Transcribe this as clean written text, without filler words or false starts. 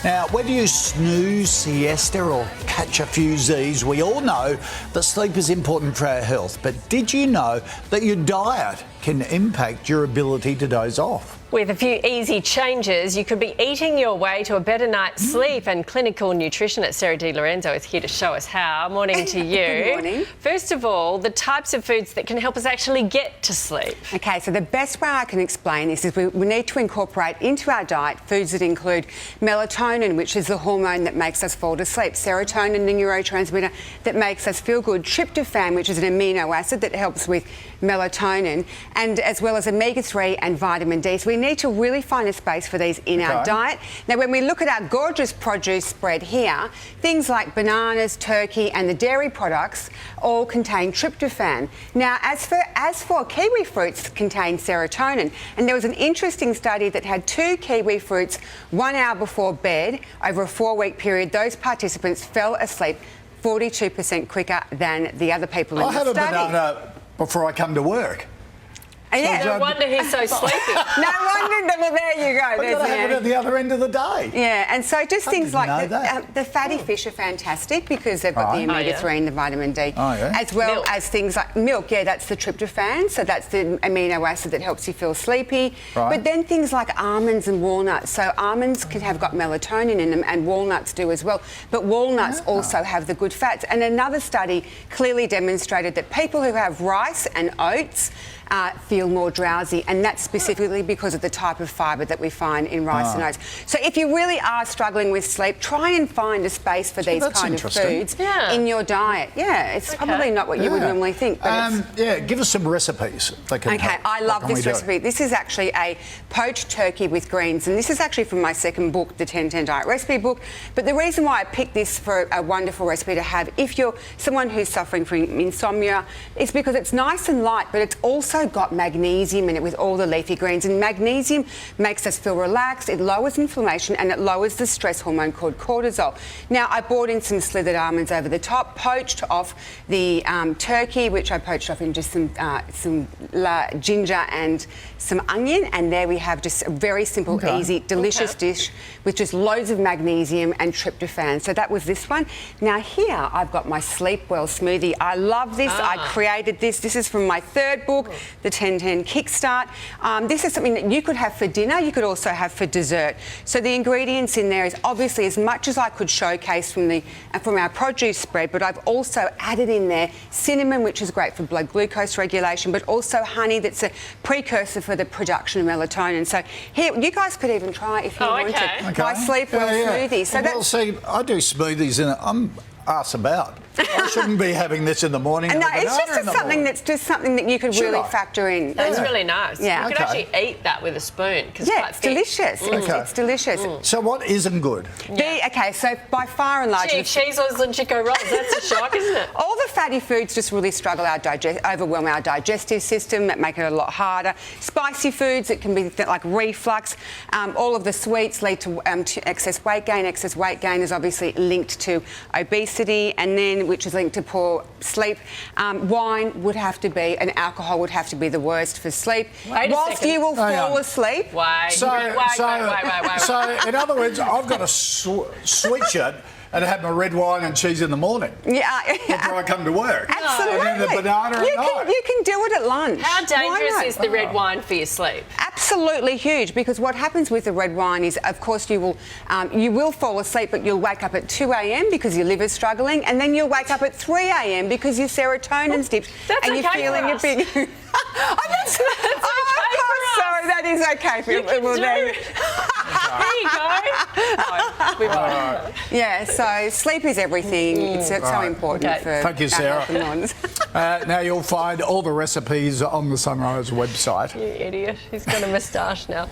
Now, whether you snooze, siesta or catch a few Z's, we all know that sleep is important for our health. But did you know that your diet can impact your ability to doze off? With a few easy changes, you could be eating your way to a better night's sleep, and clinical nutritionist Sarah Lorenzo is here to show us how. Morning to you. Good morning. First of all, the types of foods that can help us actually get to sleep. Okay, so the best way I can explain this is we need to incorporate into our diet foods that include melatonin, which is the hormone that makes us fall to sleep, serotonin, the neurotransmitter that makes us feel good, tryptophan, which is an amino acid that helps with melatonin, and as well as omega-3 and vitamin D. So we need to really find a space for these in our diet. Now, when we look at our gorgeous produce spread here, things like bananas, turkey and the dairy products all contain tryptophan. Now, as for kiwi fruits contain serotonin, and there was an interesting study that had 2 kiwi fruits 1 hour before bed over a 4-week period. Those participants fell asleep 42% quicker than the other people in the study. I have a banana before I come to work. Yeah. No wonder he's so sleepy. No wonder. Well, there you go. I've got to have it at the other end of the day. Yeah, and so just things like the fatty fish are fantastic because they've got the omega-3 and the vitamin D, as well as things like milk. Yeah, that's the tryptophan, so that's the amino acid that helps you feel sleepy. But then things like almonds and walnuts. So almonds have got melatonin in them, and walnuts do as well. But walnuts also have the good fats. And another study clearly demonstrated that people who have rice and oats feel more drowsy, and that's specifically because of the type of fibre that we find in rice and oats. So if you really are struggling with sleep, try and find a space for these kind of foods in your diet. Yeah, it's probably not what you would normally think. But give us some recipes. I love this recipe. This is actually a poached turkey with greens, and this is actually from my second book, the 10-10 Diet Recipe book. But the reason why I picked this for a wonderful recipe to have if you're someone who's suffering from insomnia is because it's nice and light, but it's also got magnesium in it with all the leafy greens, and magnesium makes us feel relaxed, it lowers inflammation, and it lowers the stress hormone called cortisol. Now, I brought in some slithered almonds over the top, poached off the turkey, which I poached off in just some ginger and some onion, and there we have just a very simple, easy, delicious dish with just loads of magnesium and tryptophan. So that was this one. Now here I've got my Sleep Well smoothie. I love this. I created this. This is from my third book, the 10-10 Kickstart. This is something that you could have for dinner, you could also have for dessert. So the ingredients in there is obviously as much as I could showcase from our produce spread, but I've also added in there cinnamon, which is great for blood glucose regulation, but also honey that's a precursor for the production of melatonin. So here, you guys could even try if you wanted. My Sleep Well smoothie. So well, see, I do smoothies and I'm arse about. I shouldn't be having this in the morning. No, it's just something that you could really factor in. That's really nice. Yeah. You could actually eat that with a spoon. Yeah, it's delicious. It's delicious. So what isn't good? Okay, so by far and large... Cheese and Chico rolls, that's a shock, isn't it? All the fatty foods just really overwhelm our digestive system, that make it a lot harder. Spicy foods, it can be like reflux. All of the sweets lead to excess weight gain. Excess weight gain is obviously linked to obesity, and then which is linked to poor sleep. Wine would have to be, and alcohol would have to be the worst for sleep. Whilst you will fall asleep. So in other words, I've got to switch it and have my red wine and cheese in the morning before I come to work. Absolutely. And then the banana at night. You can do it at lunch. How dangerous is the red wine for your sleep? Absolutely huge, because what happens with the red wine is, of course, you will fall asleep, but you'll wake up at 2 a.m. because your liver's struggling, and then you'll wake up at 3 a.m. because your serotonin's dipped and you're feeling a big... Sorry, that is okay for you. There you go. Yeah, so sleep is everything. It's so important for Thank you, Sarah. Now you'll find all the recipes on the Sunrise website. You idiot. He's got a moustache now.